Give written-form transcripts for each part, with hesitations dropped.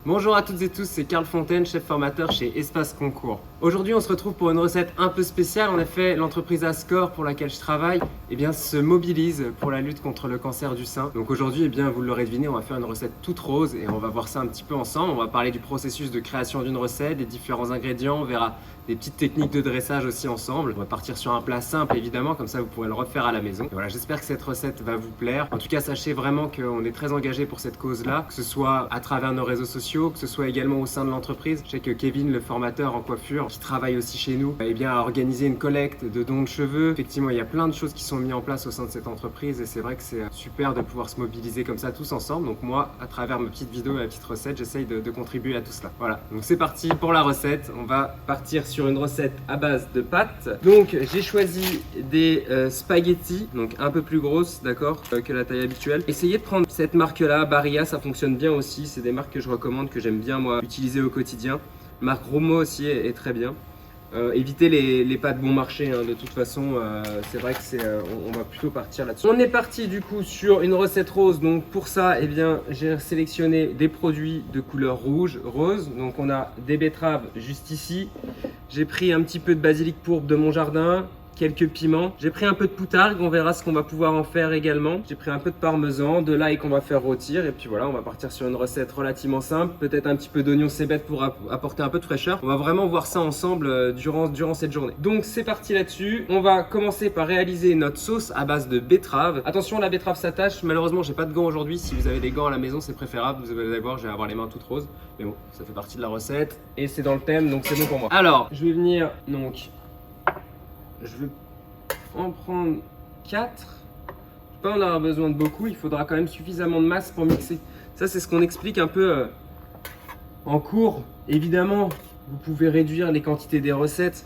Bonjour à toutes et tous, c'est Carl Fontaine, chef formateur chez Espace Concours. Aujourd'hui, on se retrouve pour une recette un peu spéciale. En effet, l'entreprise Ascore pour laquelle je travaille se mobilise pour la lutte contre le cancer du sein. Donc aujourd'hui, vous l'aurez deviné, on va faire une recette toute rose et on va voir ça un petit peu ensemble. On va parler du processus de création d'une recette, des différents ingrédients, on verra des petites techniques de dressage aussi ensemble. On va partir sur un plat simple évidemment, comme ça vous pourrez le refaire à la maison. Et voilà, j'espère que cette recette va vous plaire. En tout cas, sachez vraiment qu'on est très engagé pour cette cause-là, que ce soit à travers nos réseaux sociaux, que ce soit également au sein de l'entreprise. Je sais que Kevin, le formateur en coiffure, qui travaille aussi chez nous, a organisé une collecte de dons de cheveux. Effectivement, il y a plein de choses qui sont mises en place au sein de cette entreprise et c'est vrai que c'est super de pouvoir se mobiliser comme ça tous ensemble. Donc moi, à travers mes petites vidéos et ma petite recette, j'essaye de contribuer à tout cela. Voilà, donc c'est parti pour la recette. On va partir sur une recette à base de pâtes. Donc j'ai choisi des spaghettis, donc un peu plus grosses, d'accord, que la taille habituelle. Essayez de prendre cette marque-là, Barilla, ça fonctionne bien aussi. C'est des marques que je recommande, que j'aime bien moi utiliser au quotidien. Marque Romo aussi est très bien. Évitez les pâtes bon marché, hein. De toute façon, c'est vrai que on va plutôt partir là-dessus. On est parti du coup sur une recette rose. Donc pour ça, j'ai sélectionné des produits de couleur rouge, rose. Donc on a des betteraves juste ici. J'ai pris un petit peu de basilic pourpre de mon jardin, quelques piments. J'ai pris un peu de poutargue, on verra ce qu'on va pouvoir en faire également. J'ai pris un peu de parmesan, de l'ail qu'on va faire rôtir. Et puis voilà, on va partir sur une recette relativement simple. Peut-être un petit peu d'oignon cébette pour apporter un peu de fraîcheur. On va vraiment voir ça ensemble durant cette journée. Donc c'est parti là-dessus. On va commencer par réaliser notre sauce à base de betterave. Attention, la betterave s'attache. Malheureusement, j'ai pas de gants aujourd'hui. Si vous avez des gants à la maison, c'est préférable. Vous allez voir, je vais avoir les mains toutes roses. Mais bon, ça fait partie de la recette. Et c'est dans le thème, donc c'est bon pour moi. Alors, je vais venir donc... Je vais en prendre 4. Je ne vais pas en avoir besoin de beaucoup, il faudra quand même suffisamment de masse pour mixer. Ça, c'est ce qu'on explique un peu en cours. Évidemment, vous pouvez réduire les quantités des recettes,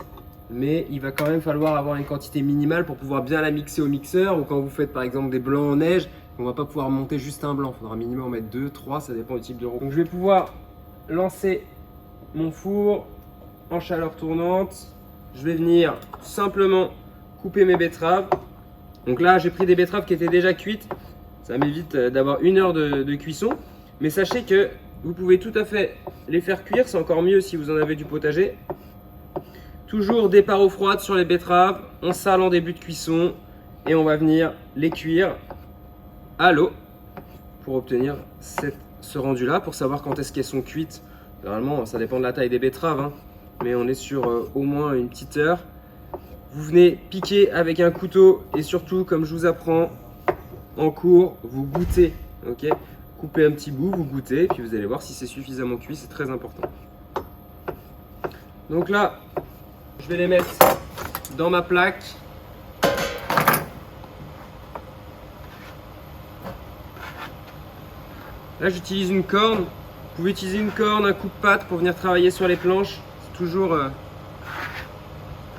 mais il va quand même falloir avoir une quantité minimale pour pouvoir bien la mixer au mixeur. Ou quand vous faites par exemple des blancs en neige, on ne va pas pouvoir monter juste un blanc. Il faudra minimum en mettre 2, 3, ça dépend du type de roue. Donc je vais pouvoir lancer mon four en chaleur tournante. Je vais venir simplement couper mes betteraves. Donc là, j'ai pris des betteraves qui étaient déjà cuites. Ça m'évite d'avoir 1 heure de cuisson. Mais sachez que vous pouvez tout à fait les faire cuire. C'est encore mieux si vous en avez du potager. Toujours départ eau froide sur les betteraves. On sale en début de cuisson. Et on va venir les cuire à l'eau pour obtenir ce rendu-là. Pour savoir quand est-ce qu'elles sont cuites. Généralement, ça dépend de la taille des betteraves, hein. Mais on est sur au moins une petite heure. Vous venez piquer avec un couteau et surtout, comme je vous apprends en cours, vous goûtez. Ok, coupez un petit bout, vous goûtez, et puis vous allez voir si c'est suffisamment cuit, c'est très important. Donc là, je vais les mettre dans ma plaque. Là, j'utilise une corne. Vous pouvez utiliser une corne, un coup de patte pour venir travailler sur les planches. Toujours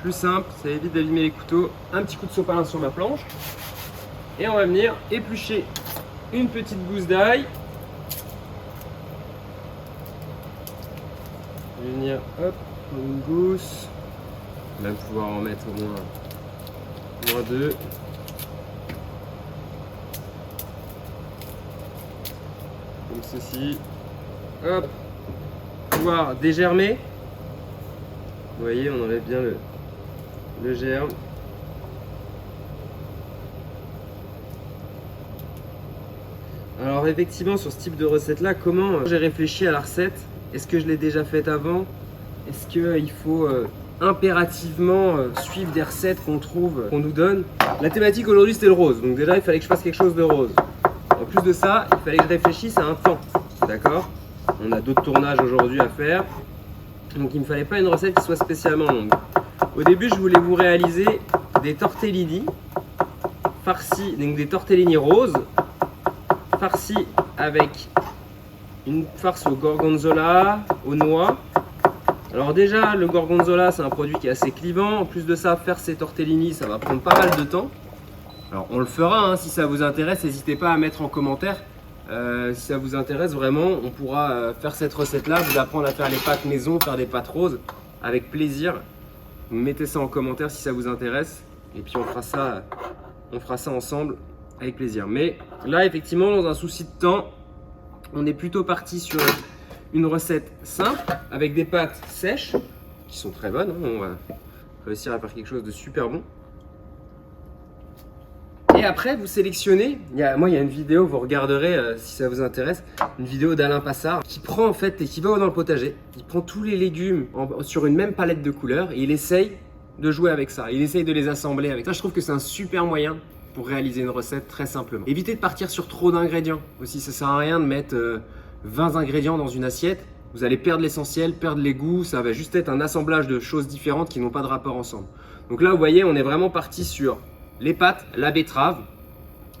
plus simple, ça évite d'abîmer les couteaux. Un petit coup de sopalin sur ma planche et on va venir éplucher une petite gousse d'ail. Je vais venir hop, une gousse, on va même pouvoir en mettre au moins 2. Comme ceci, hop, pouvoir dégermer. Vous voyez, on enlève bien le germe. Alors effectivement, sur ce type de recette-là, comment j'ai réfléchi à la recette? Est-ce que je l'ai déjà faite avant? Est-ce qu'il faut impérativement suivre des recettes qu'on nous donne? La thématique aujourd'hui, c'était le rose. Donc déjà, il fallait que je fasse quelque chose de rose. En plus de ça, il fallait que je réfléchisse à un temps. D'accord? On a d'autres tournages aujourd'hui à faire. Donc il ne me fallait pas une recette qui soit spécialement longue. Au début, je voulais vous réaliser des tortellini farcis, donc des tortellini roses, farcis avec une farce au gorgonzola, aux noix. Alors déjà, le gorgonzola, c'est un produit qui est assez clivant. En plus de ça, faire ces tortellini, ça va prendre pas mal de temps. Alors on le fera, hein, si ça vous intéresse, n'hésitez pas à mettre en commentaire. Si ça vous intéresse vraiment, on pourra faire cette recette-là, vous apprendre à faire les pâtes maison, faire des pâtes roses avec plaisir. Vous mettez ça en commentaire si ça vous intéresse et puis on fera ça ensemble avec plaisir. Mais là, effectivement, dans un souci de temps, on est plutôt parti sur une recette simple avec des pâtes sèches qui sont très bonnes. On va réussir à faire quelque chose de super bon. Et après, vous sélectionnez. Il y a une vidéo, vous regarderez si ça vous intéresse, une vidéo d'Alain Passard qui prend en fait et qui va dans le potager. Il prend tous les légumes sur une même palette de couleurs et il essaye de jouer avec ça. Il essaye de les assembler avec ça. Je trouve que c'est un super moyen pour réaliser une recette très simplement. Évitez de partir sur trop d'ingrédients. Aussi, ça sert à rien de mettre 20 ingrédients dans une assiette. Vous allez perdre l'essentiel, perdre les goûts. Ça va juste être un assemblage de choses différentes qui n'ont pas de rapport ensemble. Donc là, vous voyez, on est vraiment parti sur les pâtes, la betterave.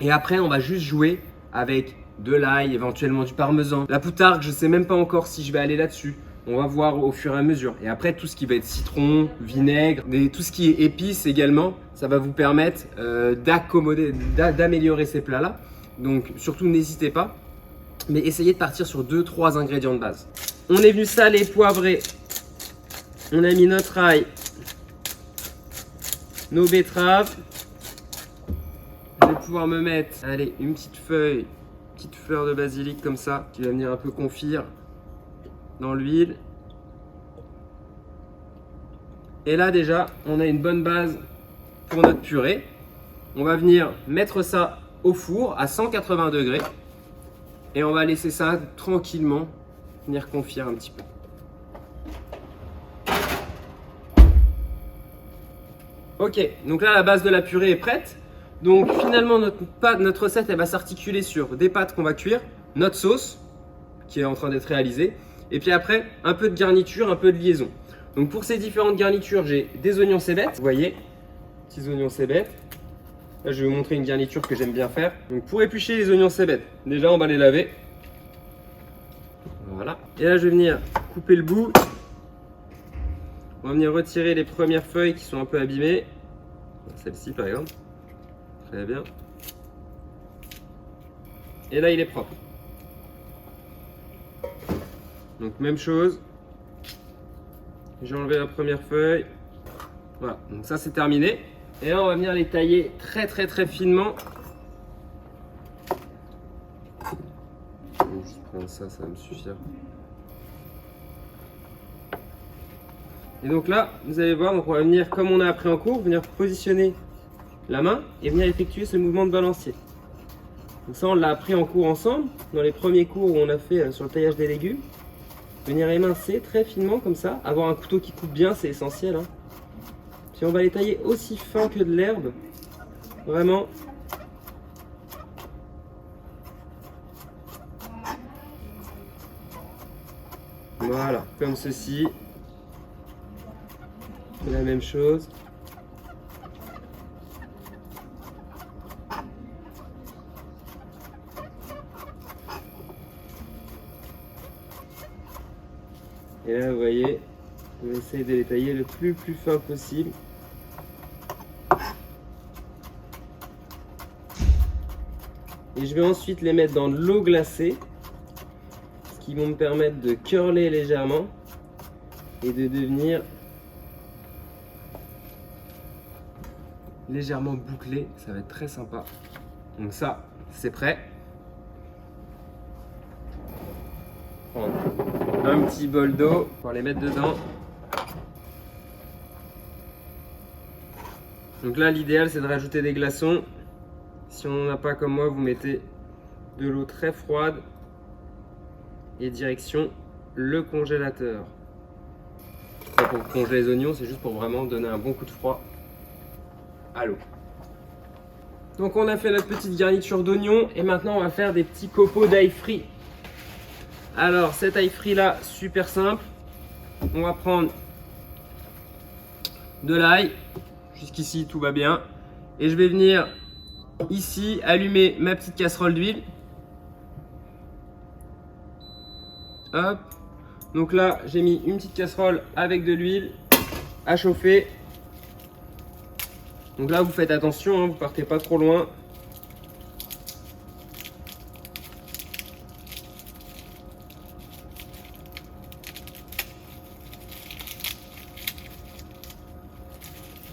Et après, on va juste jouer avec de l'ail, éventuellement du parmesan. La poutargue, je ne sais même pas encore si je vais aller là-dessus. On va voir au fur et à mesure. Et après, tout ce qui va être citron, vinaigre, tout ce qui est épices également, ça va vous permettre d'améliorer ces plats-là. Donc, surtout, n'hésitez pas. Mais essayez de partir sur 2-3 ingrédients de base. On est venu saler, poivrer. On a mis notre ail, nos betteraves. Je vais pouvoir me mettre, allez, une petite fleur de basilic comme ça, qui va venir un peu confire dans l'huile. Et là déjà, on a une bonne base pour notre purée. On va venir mettre ça au four à 180 degrés. Et on va laisser ça tranquillement venir confire un petit peu. Ok, donc là la base de la purée est prête. Donc finalement notre recette elle va s'articuler sur des pâtes qu'on va cuire, notre sauce qui est en train d'être réalisée, et puis après un peu de garniture, un peu de liaison. Donc pour ces différentes garnitures, j'ai des oignons cébettes, vous voyez, petits oignons cébettes. Là je vais vous montrer une garniture que j'aime bien faire. Donc pour éplucher les oignons cébettes, déjà on va les laver. Voilà. Et là je vais venir couper le bout. On va venir retirer les premières feuilles qui sont un peu abîmées. Celle-ci par exemple. Très bien. Et là il est propre. Donc même chose. J'ai enlevé la première feuille. Voilà, donc ça c'est terminé. Et là on va venir les tailler très finement. Je vais juste prendre ça, ça va me suffire. Et donc là, vous allez voir, donc on va venir, comme on a appris en cours, venir positionner la main et venir effectuer ce mouvement de balancier. Donc ça, on l'a appris en cours ensemble, dans les premiers cours où on a fait sur le taillage des légumes. Venir émincer très finement comme ça, avoir un couteau qui coupe bien, c'est essentiel. Puis on va les tailler aussi fin que de l'herbe, vraiment. Voilà, comme ceci. La même chose. Et là, vous voyez, on essaye de les tailler le plus fin possible. Et je vais ensuite les mettre dans de l'eau glacée, ce qui vont me permettre de curler légèrement et de devenir légèrement bouclé. Ça va être très sympa. Donc ça, c'est prêt. Prendre un petit bol d'eau pour les mettre dedans. Donc là, l'idéal, c'est de rajouter des glaçons. Si on n'en a pas comme moi, vous mettez de l'eau très froide et direction le congélateur. Pas pour congeler les oignons, c'est juste pour vraiment donner un bon coup de froid à l'eau. Donc on a fait notre petite garniture d'oignons et maintenant on va faire des petits copeaux d'ail frit. Alors cet ail frit là, super simple. On va prendre de l'ail. Jusqu'ici tout va bien. Et je vais venir ici allumer ma petite casserole d'huile. Hop. Donc là j'ai mis une petite casserole avec de l'huile à chauffer. Donc là vous faites attention, vous partez pas trop loin.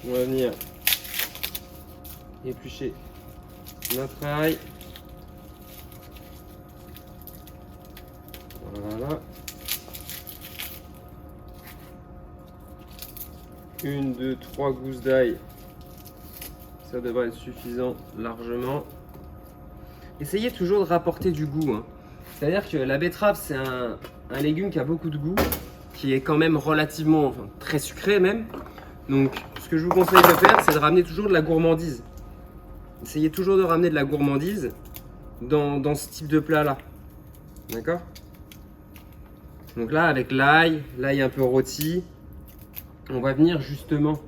On va venir éplucher notre ail. Voilà. 1, 2, 3 gousses d'ail. Ça devrait être suffisant largement. Essayez toujours de rapporter du goût, hein. C'est-à-dire que la betterave, c'est un légume qui a beaucoup de goût, qui est quand même relativement, enfin, très sucré même. Donc, ce que je vous conseille de faire, c'est de ramener toujours de la gourmandise. Essayez toujours de ramener de la gourmandise dans ce type de plat-là. D'accord? Donc là, avec l'ail un peu rôti, on va venir justement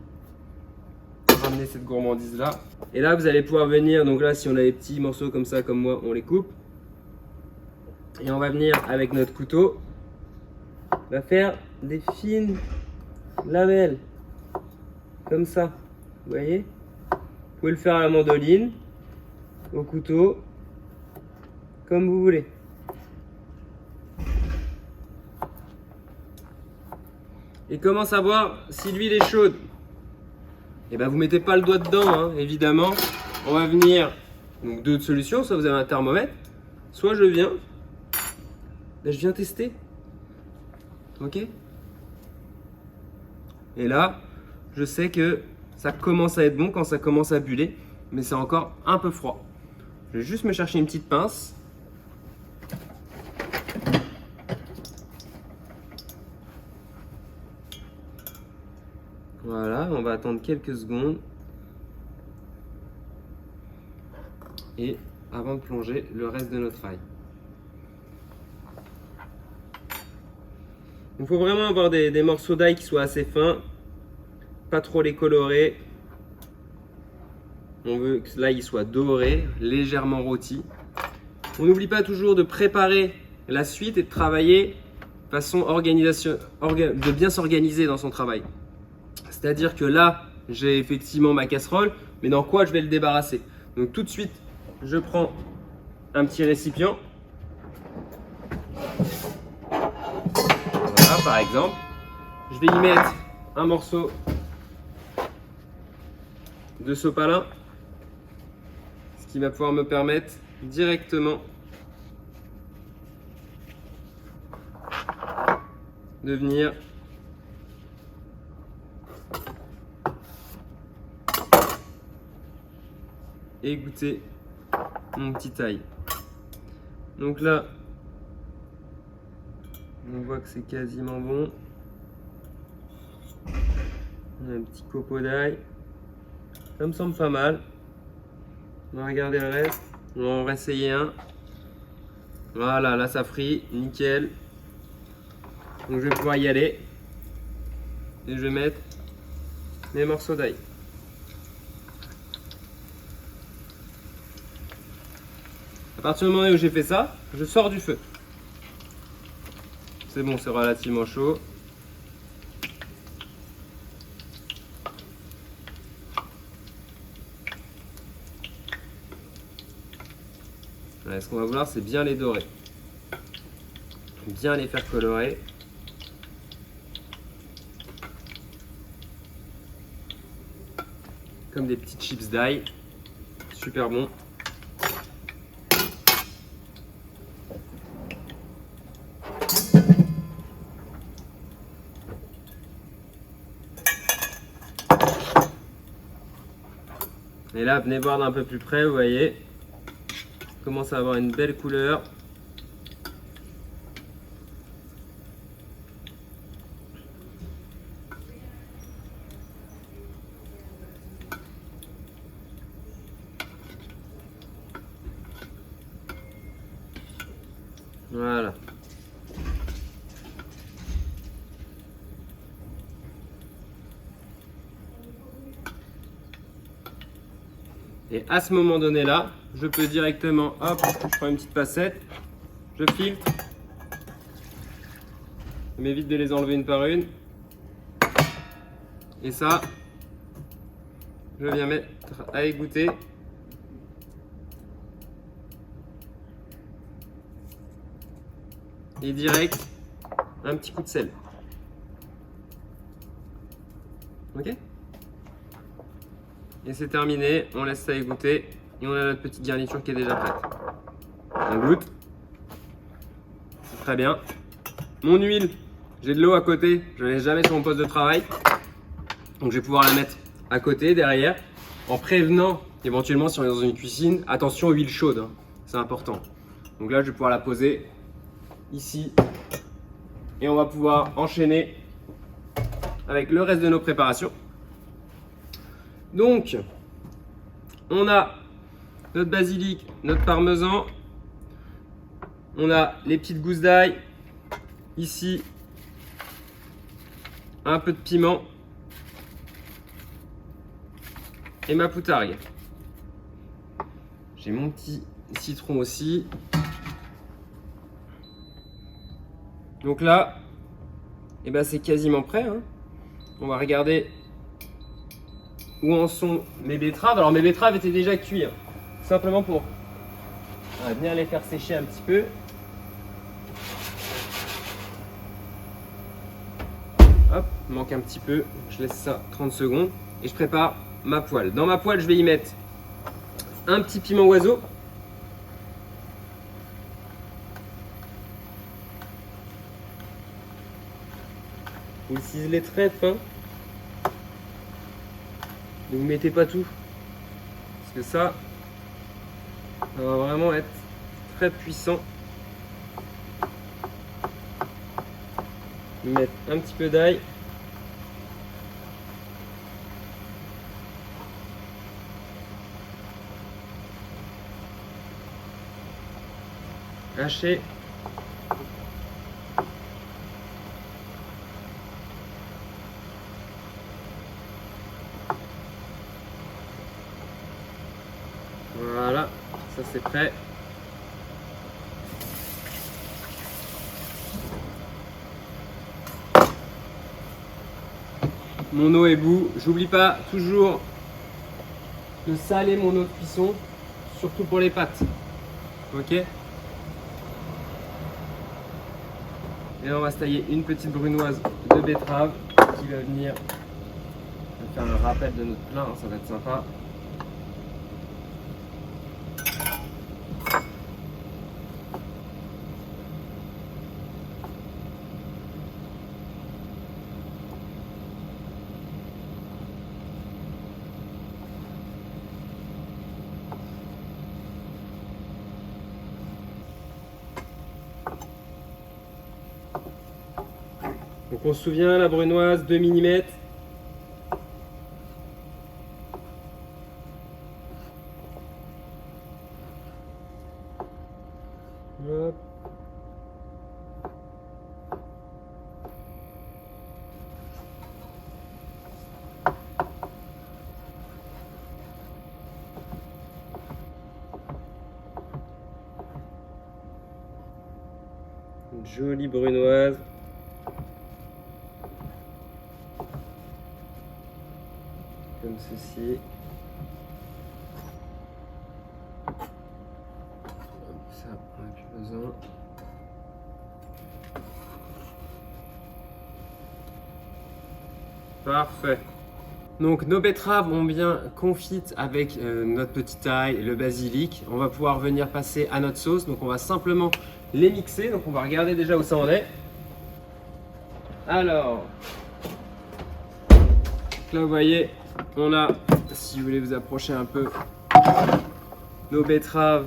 ramener cette gourmandise là. Et là, vous allez pouvoir venir, donc là, si on a des petits morceaux comme ça, comme moi, on les coupe. Et on va venir avec notre couteau, on va faire des fines lamelles, comme ça. Vous voyez? Vous pouvez le faire à la mandoline, au couteau, comme vous voulez. Et comment savoir si l'huile est chaude? Et ben vous mettez pas le doigt dedans, hein, évidemment. On va venir, donc deux solutions, soit vous avez un thermomètre, soit je viens tester. Ok? Et là, je sais que ça commence à être bon quand ça commence à buller, mais c'est encore un peu froid. Je vais juste me chercher une petite pince. Voilà, on va attendre quelques secondes. Et avant de plonger le reste de notre ail. Il faut vraiment avoir des morceaux d'ail qui soient assez fins, pas trop les colorer. On veut que l'ail soit doré, légèrement rôti. On n'oublie pas toujours de préparer la suite et de travailler de façon de bien s'organiser dans son travail. C'est-à-dire que là, j'ai effectivement ma casserole, mais dans quoi je vais le débarrasser? Donc tout de suite, je prends un petit récipient. Voilà, par exemple. Je vais y mettre un morceau de sopalin, ce qui va pouvoir me permettre directement de venir égoutter mon petit ail. Donc là, on voit que c'est quasiment bon. On a un petit copeau d'ail. Ça me semble pas mal. On va regarder le reste. On va en réessayer un. Voilà, là ça frit, nickel. Donc je vais pouvoir y aller. Et je vais mettre mes morceaux d'ail. À partir du moment où j'ai fait ça, je sors du feu. C'est bon, c'est relativement chaud. Voilà, ce qu'on va vouloir, c'est bien les dorer. Bien les faire colorer. Comme des petites chips d'ail. Super bon. Et là, venez voir d'un peu plus près, vous voyez, commence à avoir une belle couleur. Voilà. Et à ce moment donné là, je peux directement, hop, je prends une petite passette, je filtre, je m'évite de les enlever une par une. Et ça, je viens mettre à égoutter. Et direct, un petit coup de sel. Ok? Et c'est terminé, on laisse ça égoutter et on a notre petite garniture qui est déjà prête. On goûte. C'est très bien. Mon huile, j'ai de l'eau à côté, je ne laisse jamais sur mon poste de travail. Donc je vais pouvoir la mettre à côté, derrière, en prévenant éventuellement si on est dans une cuisine, attention huile chaude, hein, c'est important. Donc là je vais pouvoir la poser ici et on va pouvoir enchaîner avec le reste de nos préparations. Donc on a notre basilic, notre parmesan, on a les petites gousses d'ail, ici un peu de piment et ma poutargue. J'ai mon petit citron aussi. Donc là, eh ben c'est quasiment prêt, hein. On va regarder où en sont mes betteraves. Alors mes betteraves étaient déjà cuites, hein. Simplement pour bien les faire sécher un petit peu. Hop, il manque un petit peu, je laisse ça 30 secondes et je prépare ma poêle. Dans ma poêle, je vais y mettre un petit piment oiseau. Vous le ciselez très fin. Ne vous mettez pas tout. Parce que ça va vraiment être très puissant. Mettre un petit peu d'ail. Haché. Voilà, ça c'est prêt. Mon eau est bout. J'oublie pas toujours de saler mon eau de cuisson, surtout pour les pâtes. Ok. Et là, on va se tailler une petite brunoise de betterave qui va venir faire un rappel de notre plat, hein, ça va être sympa. Donc on se souvient, la brunoise 2 mm. Hop. Une jolie brunoise. Comme ceci. Ça, on n'a plus besoin. Parfait. Donc nos betteraves ont bien confites avec notre petit ail, le basilic. On va pouvoir venir passer à notre sauce. Donc on va simplement les mixer. Donc on va regarder déjà où ça en est. Alors, là vous voyez, on a, si vous voulez vous approcher un peu, nos betteraves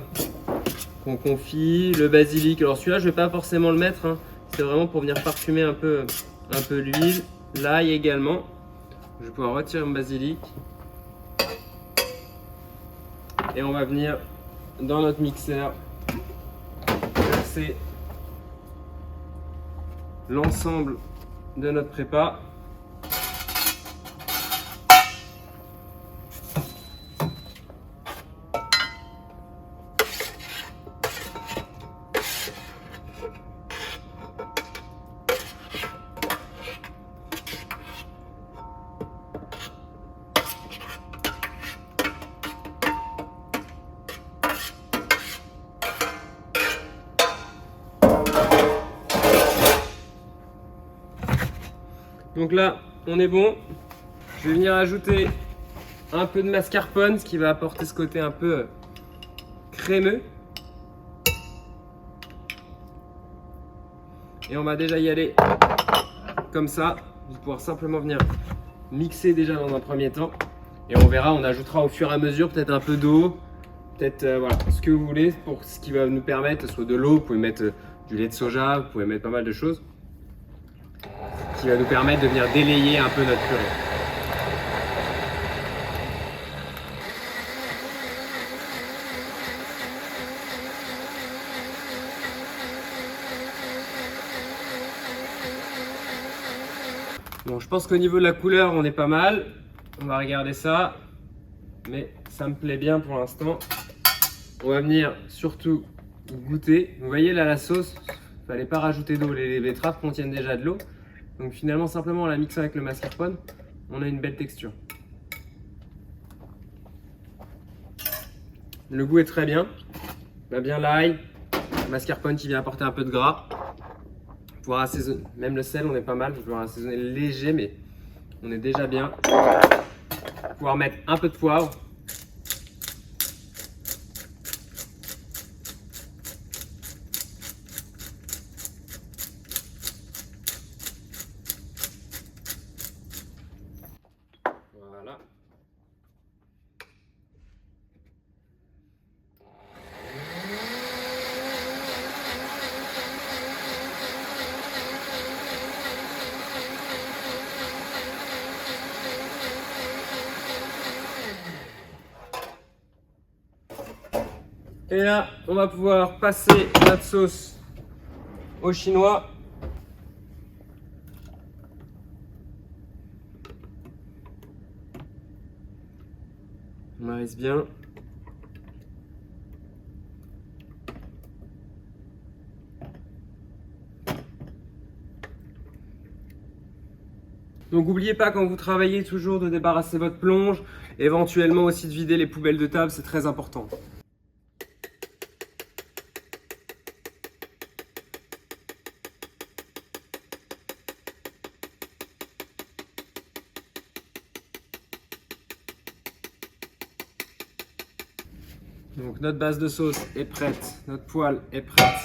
qu'on confit, le basilic. Alors celui-là, je ne vais pas forcément le mettre, hein. C'est vraiment pour venir parfumer un peu l'huile. L'ail également. Je vais pouvoir retirer mon basilic. Et on va venir dans notre mixeur verser l'ensemble de notre prépa. Donc là, on est bon. Je vais venir ajouter un peu de mascarpone, ce qui va apporter ce côté un peu crémeux. Et on va déjà y aller comme ça. Je vais pouvoir simplement venir mixer déjà dans un premier temps. Et on verra, on ajoutera au fur et à mesure peut-être un peu d'eau, peut-être voilà, ce que vous voulez pour ce qui va nous permettre, soit de l'eau, vous pouvez mettre du lait de soja, vous pouvez mettre pas mal de choses, qui va nous permettre de venir délayer un peu notre purée. Bon, je pense qu'au niveau de la couleur, on est pas mal. On va regarder ça. Mais ça me plaît bien pour l'instant. On va venir surtout goûter. Vous voyez là la sauce, il fallait pas rajouter d'eau. Les betteraves contiennent déjà de l'eau. Donc finalement, simplement en la mixant avec le mascarpone, on a une belle texture. Le goût est très bien. On a bien l'ail, le mascarpone qui vient apporter un peu de gras. Pouvoir assaisonner, même le sel, on est pas mal. Pouvoir assaisonner léger, mais on est déjà bien. Pouvoir mettre un peu de poivre. Voilà. Et là, on va pouvoir passer notre sauce au chinois. On marise bien. Donc n'oubliez pas quand vous travaillez toujours de débarrasser votre plonge, éventuellement aussi de vider les poubelles de table, c'est très important. Donc notre base de sauce est prête, notre poêle est prête,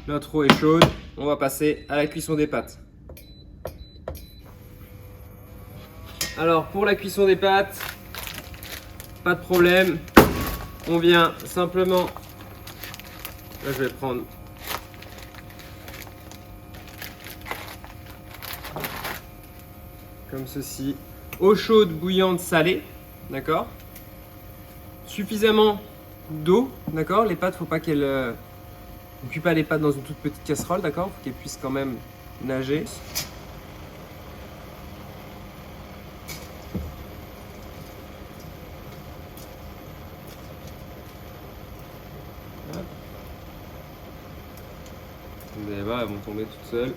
notre eau est chaude, on va passer à la cuisson des pâtes. Alors pour la cuisson des pâtes, pas de problème, on vient simplement, là je vais prendre comme ceci, eau chaude bouillante salée, d'accord, suffisamment d'eau, d'accord, les pâtes faut pas qu'elles on cuit pas les pâtes dans une toute petite casserole, d'accord, faut qu'elles puissent quand même nager. Vous allez voir, elles vont tomber toutes seules.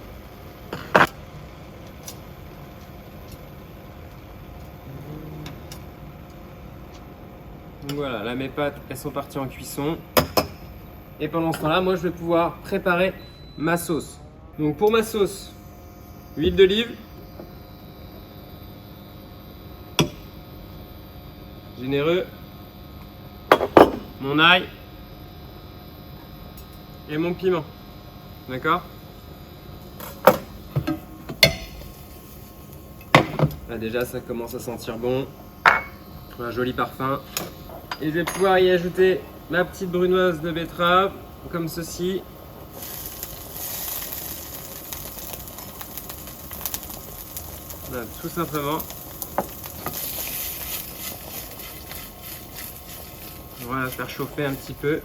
Donc voilà, là mes pâtes, elles sont parties en cuisson. Et pendant ce temps-là, moi je vais pouvoir préparer ma sauce. Donc pour ma sauce, huile d'olive, généreux, mon ail et mon piment. D'accord? Là déjà ça commence à sentir bon, un joli parfum. Et je vais pouvoir y ajouter ma petite brunoise de betterave, comme ceci. Voilà, tout simplement. On va la faire chauffer un petit peu.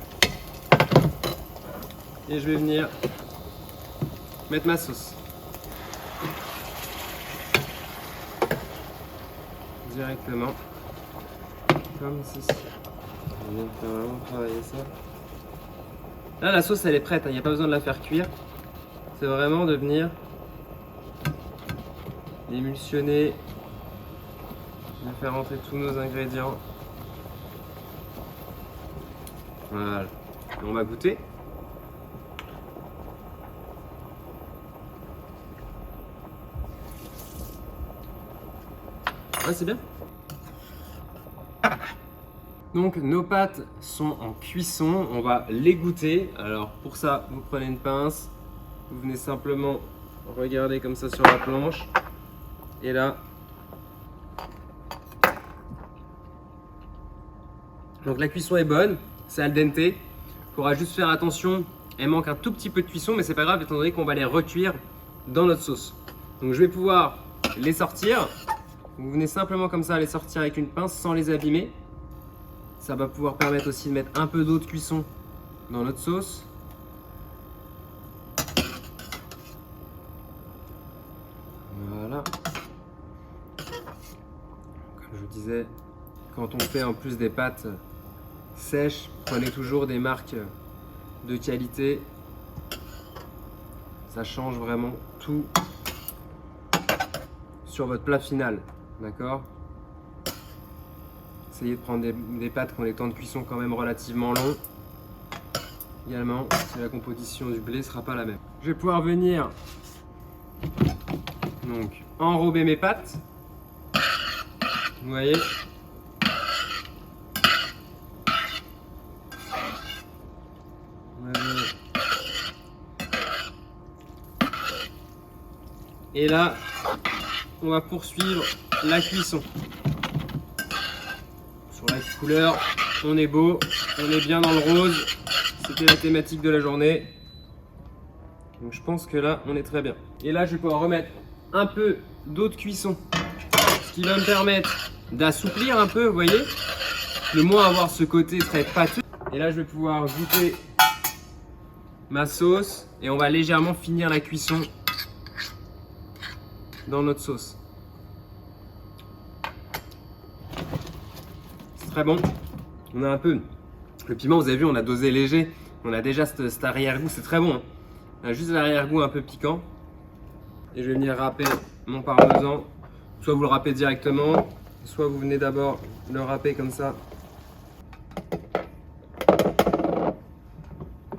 Et je vais venir mettre ma sauce. Directement. Comme ceci. On va faire vraiment travailler ça. Là, la sauce, elle est prête. Il n'y a pas besoin de la faire cuire. C'est vraiment de venir émulsionner, de faire rentrer tous nos ingrédients. Voilà. Et on va goûter. Ouais, c'est bien. Donc nos pâtes sont en cuisson, on va les goûter. Alors pour ça, vous prenez une pince, vous venez simplement regarder comme ça sur la planche. Et là, Donc la cuisson est bonne, c'est al dente. Il faudra juste faire attention, elle manque un tout petit peu de cuisson, mais c'est pas grave étant donné qu'on va les recuire dans notre sauce. Donc je vais pouvoir les sortir. Vous venez simplement comme ça les sortir avec une pince sans les abîmer. Ça va pouvoir permettre aussi de mettre un peu d'eau de cuisson dans notre sauce. Voilà. Comme je vous disais, quand on fait en plus des pâtes sèches, prenez toujours des marques de qualité. Ça change vraiment tout sur votre plat final. D'accord? Essayez de prendre des pâtes qui ont des temps de cuisson quand même relativement longs. Également, la composition du blé ne sera pas la même. Je vais pouvoir venir donc enrober mes pâtes. Vous voyez? Et là, on va poursuivre la cuisson. Sur la couleur, on est beau, on est bien dans le rose. C'était la thématique de la journée. Donc je pense que là, on est très bien. Et là, je vais pouvoir remettre un peu d'eau de cuisson. Ce qui va me permettre d'assouplir un peu, vous voyez. De moins avoir ce côté très pâteux. Et là, je vais pouvoir goûter ma sauce. Et on va légèrement finir la cuisson dans notre sauce. C'est très bon. On a un peu le piment, vous avez vu, on a dosé léger. On a déjà cet arrière-goût, c'est très bon. Hein. On a juste l'arrière-goût un peu piquant. Et je vais venir râper mon parmesan. Soit vous le râpez directement, soit vous venez d'abord le râper comme ça.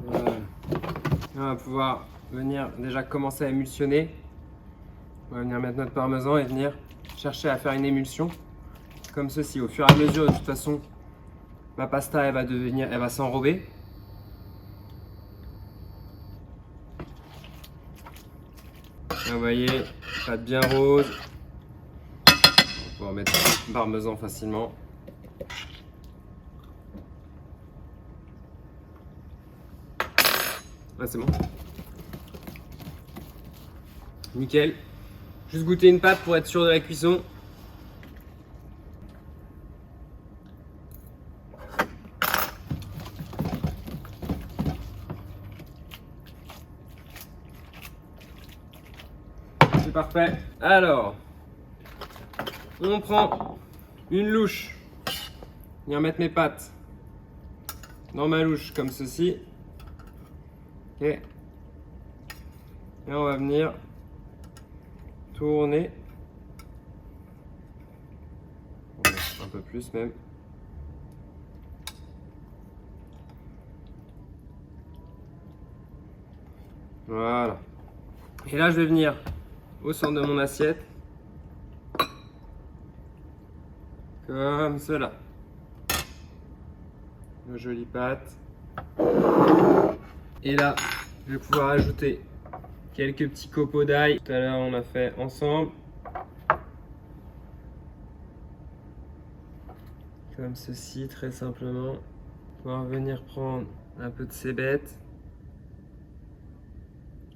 Voilà. On va pouvoir venir déjà commencer à émulsionner. On va venir mettre notre parmesan et venir chercher à faire une émulsion comme ceci. Au fur et à mesure, de toute façon, ma pasta elle va s'enrober. Vous voyez, pâte bien rose. On va pouvoir mettre le parmesan facilement. Ah, c'est bon. Nickel. Juste goûter une pâte pour être sûr de la cuisson. C'est parfait. Alors, on prend une louche. Je vais mettre mes pâtes dans ma louche comme ceci. Ok. Et on va venir tourner. Un peu plus même. Voilà. Et là, je vais venir au centre de mon assiette. Comme cela. Une jolie pâte. Et là, je vais pouvoir ajouter quelques petits copeaux d'ail. Tout à l'heure, on a fait ensemble. Comme ceci, très simplement. On va venir prendre un peu de cébette.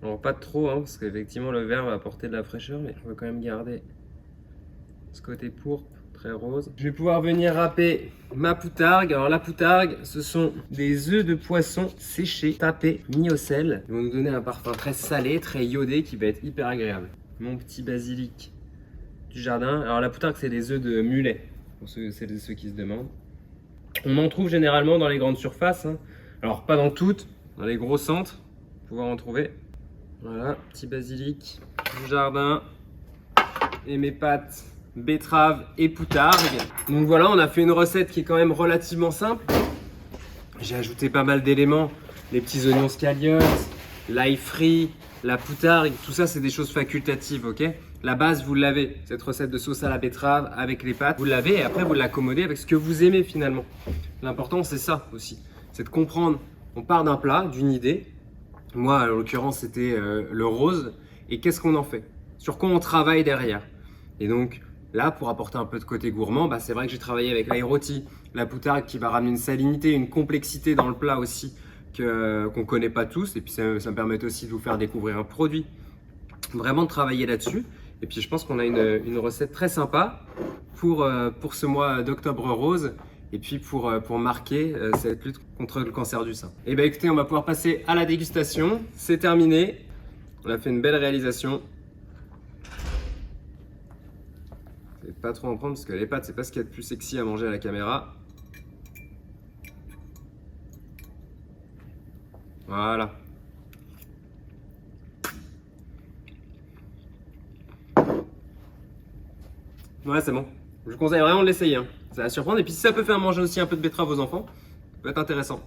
Alors, pas trop, hein, parce qu'effectivement, le vert va apporter de la fraîcheur, mais on va quand même garder ce côté pourpre, très rose. Je vais pouvoir venir râper ma poutargue. Alors, la poutargue, ce sont des œufs de poisson séchés, tapés, mis au sel. Ils vont nous donner un parfum très salé, très iodé, qui va être hyper agréable. Mon petit basilic du jardin. Alors, la poutargue, c'est des œufs de mulet, pour ceux qui se demandent. On en trouve généralement dans les grandes surfaces. Hein. Alors, pas dans toutes, dans les gros centres, pouvoir en trouver. Voilà, petit basilic du jardin et mes pâtes betterave et poutargue. Donc voilà, on a fait une recette qui est quand même relativement simple. J'ai ajouté pas mal d'éléments, les petits oignons scallions, l'ail frit, la poutargue, tout ça c'est des choses facultatives, ok? La base, vous l'avez, cette recette de sauce à la betterave avec les pâtes, vous l'avez et après vous l'accommodez avec ce que vous aimez finalement. L'important c'est ça aussi, c'est de comprendre, on part d'un plat, d'une idée. Moi, en l'occurrence, c'était le rose. Et qu'est-ce qu'on en fait? Sur quoi on travaille derrière? Et donc, Là, pour apporter un peu de côté gourmand, c'est vrai que j'ai travaillé avec l'ail rôti, la poutargue qui va ramener une salinité, une complexité dans le plat aussi qu'on ne connaît pas tous. Et puis ça me permet aussi de vous faire découvrir un produit. Vraiment de travailler là-dessus. Et puis je pense qu'on a une recette très sympa pour ce mois d'octobre rose. Et puis pour marquer cette lutte contre le cancer du sein. Et bien écoutez, on va pouvoir passer à la dégustation. C'est terminé. On a fait une belle réalisation. Je vais pas trop en prendre parce que les pâtes, c'est pas ce qu'il y a de plus sexy à manger à la caméra. Voilà. Ouais, c'est bon. Je vous conseille vraiment de l'essayer. Hein. Ça va surprendre. Et puis si ça peut faire manger aussi un peu de betterave aux enfants, ça peut être intéressant.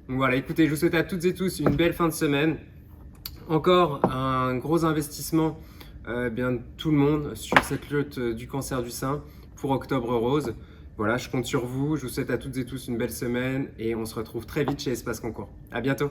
Donc voilà, écoutez, je vous souhaite à toutes et tous une belle fin de semaine. Encore un gros investissement bien de tout le monde sur cette lutte du cancer du sein pour Octobre Rose. Voilà, je compte sur vous. Je vous souhaite à toutes et tous une belle semaine et on se retrouve très vite chez Espace Concours. À bientôt.